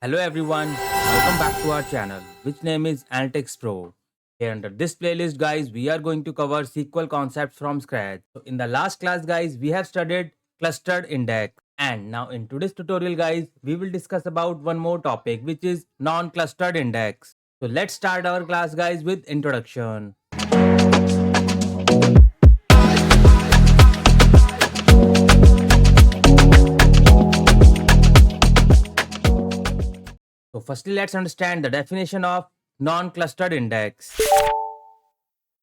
Hello everyone, welcome back to our channel, which name is Analytics Pro. Here under this playlist guys, we are going to cover SQL concepts from scratch. So in the last class guys, we have studied clustered index. And now in today's tutorial guys, we will discuss about one more topic which is non-clustered index. So let's start our class guys with introduction. So firstly, let's understand the definition of non-clustered index.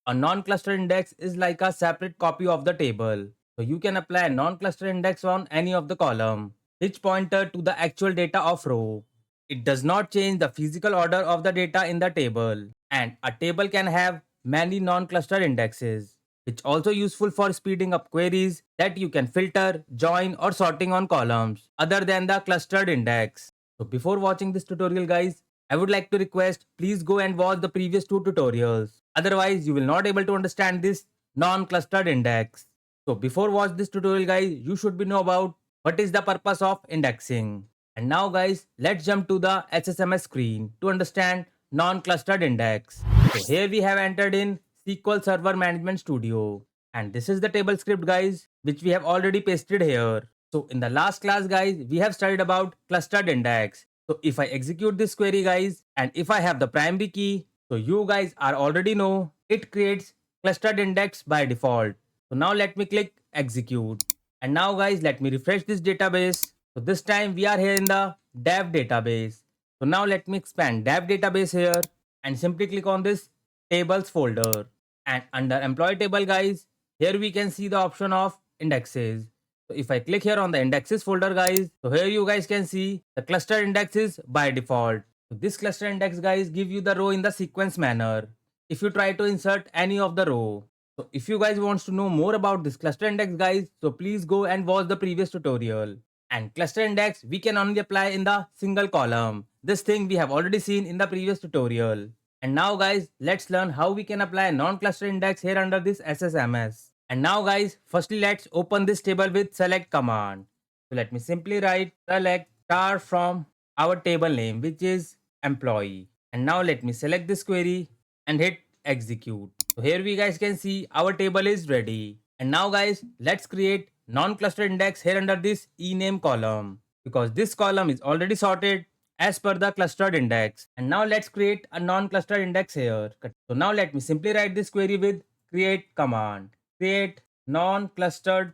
A non-clustered index is like a separate copy of the table. So you can apply a non-clustered index on any of the column, which pointer to the actual data of row. It does not change the physical order of the data in the table. And a table can have many non-clustered indexes, which also useful for speeding up queries that you can filter, join or sorting on columns other than the clustered index. So before watching this tutorial guys, I would like to request please go and watch the previous two tutorials. Otherwise, you will not able to understand this non-clustered index. So before watch this tutorial guys, you should be know about what is the purpose of indexing. And now guys, let's jump to the HSMS screen to understand non-clustered index. So here we have entered in SQL Server Management Studio. And this is the table script guys, which we have already pasted here. So in the last class guys, we have studied about clustered index. So if I execute this query guys, and if I have the primary key, so you guys are already know it creates clustered index by default. So now let me click execute. And now guys, let me refresh this database. So this time we are here in the dev database. So now let me expand dev database here and simply click on this tables folder. And under employee table guys, here we can see the option of indexes. So if I click here on the indexes folder guys, so here you guys can see the cluster indexes by default. So this cluster index guys give you the row in the sequence manner if you try to insert any of the row. So if you guys wants to know more about this cluster index guys, so please go and watch the previous tutorial. And cluster index we can only apply in the single column. This thing we have already seen in the previous tutorial. And now guys, let's learn how we can apply non-cluster index here under this SSMS. And now guys, firstly let's open this table with select command. So let me simply write select star from our table name which is employee. And now let me select this query and hit execute. So here we guys can see our table is ready. And now guys, let's create non-cluster index here under this ename column because this column is already sorted as per the clustered index. And now let's create a non-clustered index here. So now let me simply write this query with create command. Create non-clustered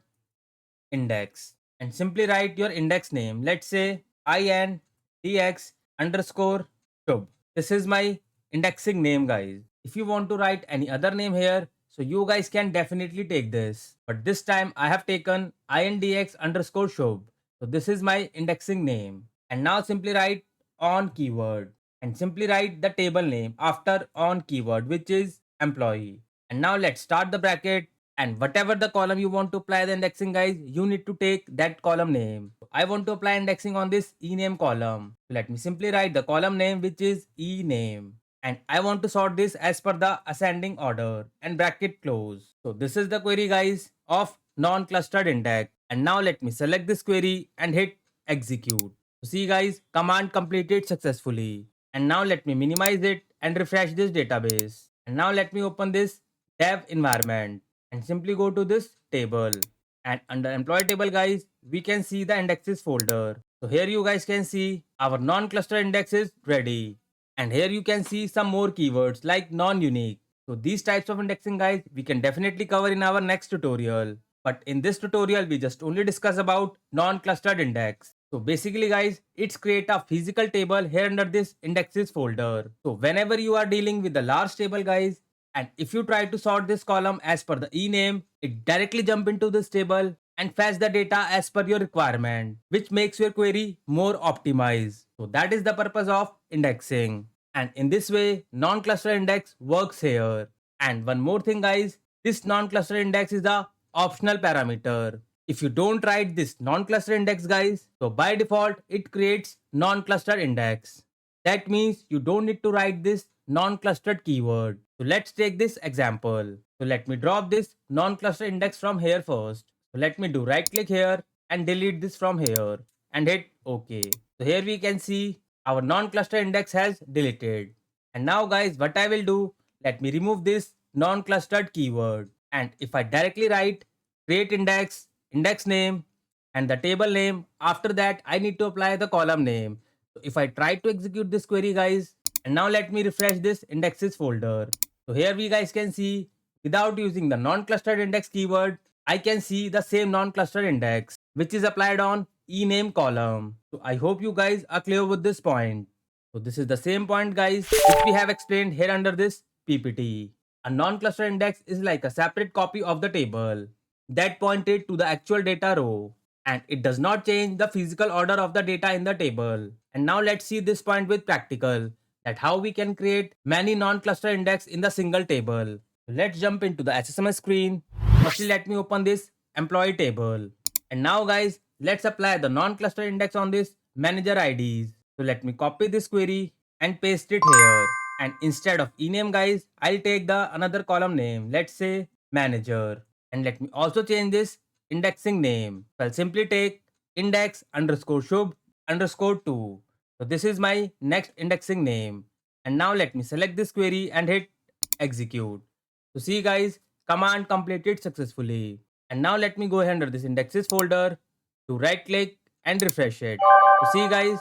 index and simply write your index name. Let's say indx underscore shub. This is my indexing name guys. If you want to write any other name here, so you guys can definitely take this. But this time I have taken indx underscore shub. So this is my indexing name. And now simply write on keyword and simply write the table name after on keyword which is employee. And now let's start the bracket and whatever the column you want to apply the indexing guys, you need to take that column name. I want to apply indexing on this ename column. Let me simply write the column name which is ename. And I want to sort this as per the ascending order and bracket close. So this is the query guys of non-clustered index. And now let me select this query and hit execute. So see guys, command completed successfully. And now let me minimize it and refresh this database. And now let me open this dev environment and simply go to this table. And under employee table guys, we can see the indexes folder. So here you guys can see our non-cluster index is ready. And here you can see some more keywords like non-unique. So these types of indexing guys, we can definitely cover in our next tutorial. But in this tutorial, we just only discuss about non-clustered index. So basically guys, it's create a physical table here under this indexes folder. So whenever you are dealing with the large table guys, and if you try to sort this column as per the ename, it directly jump into this table and fetch the data as per your requirement, which makes your query more optimized. So that is the purpose of indexing. And in this way, non-cluster index works here. And one more thing guys, this non-cluster index is the optional parameter. If you don't write this non-cluster index guys, so by default, it creates non-cluster index. That means you don't need to write this non-clustered keyword. So let's take this example. So let me drop this non-cluster index from here first. So let me do right click here and delete this from here and hit OK. So here we can see our non-cluster index has deleted. And now guys, what I will do, let me remove this non-clustered keyword. And if I directly write create index, index name, and the table name, after that I need to apply the column name. So if I try to execute this query guys, and now let me refresh this indexes folder. So here we guys can see, without using the non-clustered index keyword, I can see the same non-clustered index, which is applied on ename column. So I hope you guys are clear with this point. So this is the same point guys, which we have explained here under this PPT. A non-cluster index is like a separate copy of the table that pointed to the actual data row, and it does not change the physical order of the data in the table. And now let's see this point with practical, that how we can create many non-cluster index in the single table. Let's jump into the HSMS screen. Firstly, let me open this employee table. And now guys, let's apply the non-cluster index on this manager IDs. So let me copy this query and paste it here. And instead of ename guys, I'll take the another column name. Let's say manager. And let me also change this indexing name. So I'll simply take index underscore shub underscore 2. So this is my next indexing name. And now let me select this query and hit execute. So see guys, command completed successfully. And now let me go ahead under this indexes folder to right click and refresh it. So see guys,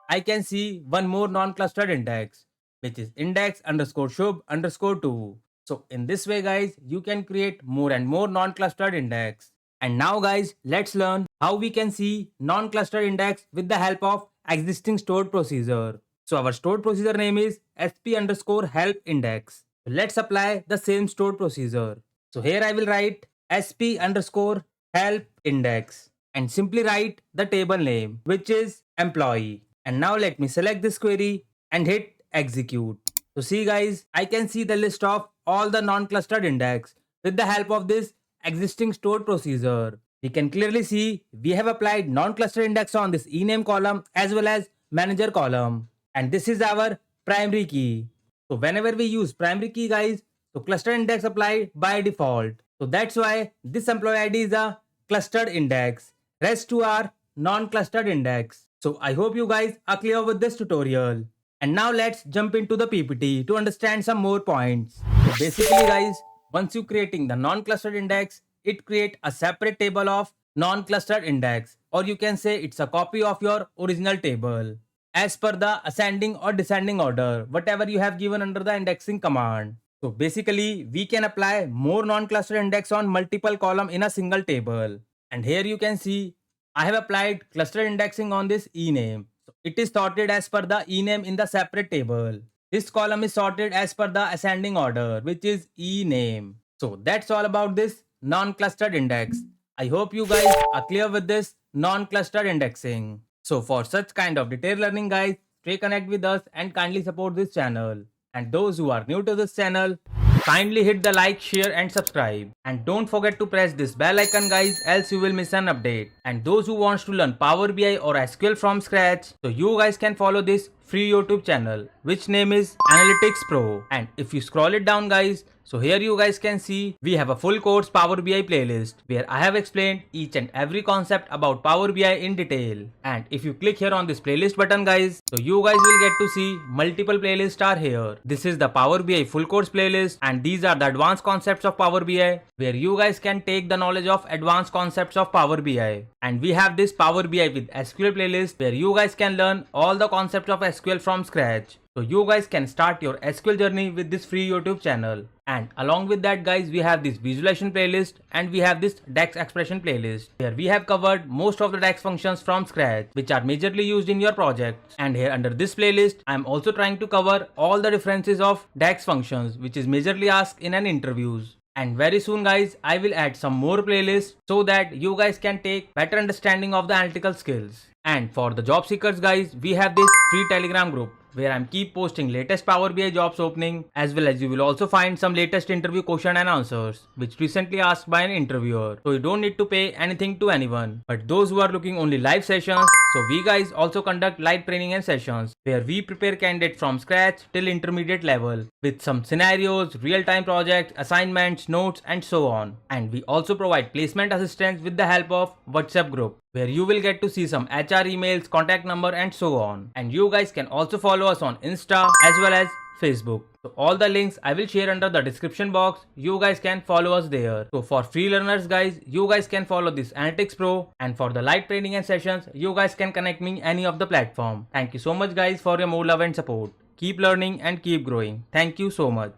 I can see one more non-clustered index, which is index underscore shub underscore 2. So in this way guys, you can create more and more non-clustered index. And now guys, let's learn how we can see non-clustered index with the help of existing stored procedure. So our stored procedure name is sp underscore help index. So let's apply the same stored procedure. So here I will write sp underscore help index and simply write the table name, which is employee. And now let me select this query and hit execute. So see guys, I can see the list of all the non-clustered index with the help of this existing stored procedure. We can clearly see we have applied non-clustered index on this ename column as well as manager column. And this is our primary key. So whenever we use primary key guys, so cluster index applied by default. So that's why this employee ID is a clustered index. Rest two are non-clustered index. So I hope you guys are clear with this tutorial. And now let's jump into the PPT to understand some more points. So basically guys, once you creating the non-clustered index, it create a separate table of non-clustered index, or you can say it's a copy of your original table as per the ascending or descending order, whatever you have given under the indexing command. So basically, we can apply more non-clustered index on multiple column in a single table. And here you can see, I have applied cluster indexing on this ename. So it is sorted as per the ename in the separate table. This column is sorted as per the ascending order, which is ename. So that's all about this non-clustered index. I hope you guys are clear with this non-clustered indexing. So for such kind of detailed learning guys, stay connected with us and kindly support this channel. And those who are new to this channel, kindly hit the like, share and subscribe. And don't forget to press this bell icon guys, else you will miss an update. And those who wants to learn Power BI or SQL from scratch, so you guys can follow this free YouTube channel, which name is Analytics Pro. And if you scroll it down guys, so here you guys can see we have a full course Power BI playlist where I have explained each and every concept about Power BI in detail. And if you click here on this playlist button guys, so you guys will get to see multiple playlists are here. This is the Power BI full course playlist and these are the advanced concepts of Power BI where you guys can take the knowledge of advanced concepts of Power BI. And we have this Power BI with SQL playlist where you guys can learn all the concepts of SQL from scratch. So you guys can start your SQL journey with this free YouTube channel. And along with that guys, we have this visualization playlist and we have this DAX expression playlist where we have covered most of the DAX functions from scratch which are majorly used in your projects. And here under this playlist, I am also trying to cover all the differences of DAX functions which is majorly asked in an interviews. And very soon guys, I will add some more playlists so that you guys can take better understanding of the analytical skills. And for the job seekers guys, we have this free Telegram group where I'm keep posting latest Power BI jobs opening, as well as you will also find some latest interview question and answers which recently asked by an interviewer. So you don't need to pay anything to anyone. But those who are looking only live sessions, so we guys also conduct live training and sessions where we prepare candidates from scratch till intermediate level with some scenarios, real-time projects, assignments, notes and so on. And we also provide placement assistance with the help of WhatsApp group where you will get to see some HR emails, contact number and so on. And you guys can also follow us on Insta as well as Facebook. So all the links I will share under the description box. You guys can follow us there. So for free learners guys, you guys can follow this Analytics Pro, and for the live training and sessions, you guys can connect me any of the platform. Thank you so much guys for your more love and support. Keep learning and keep growing. Thank you so much.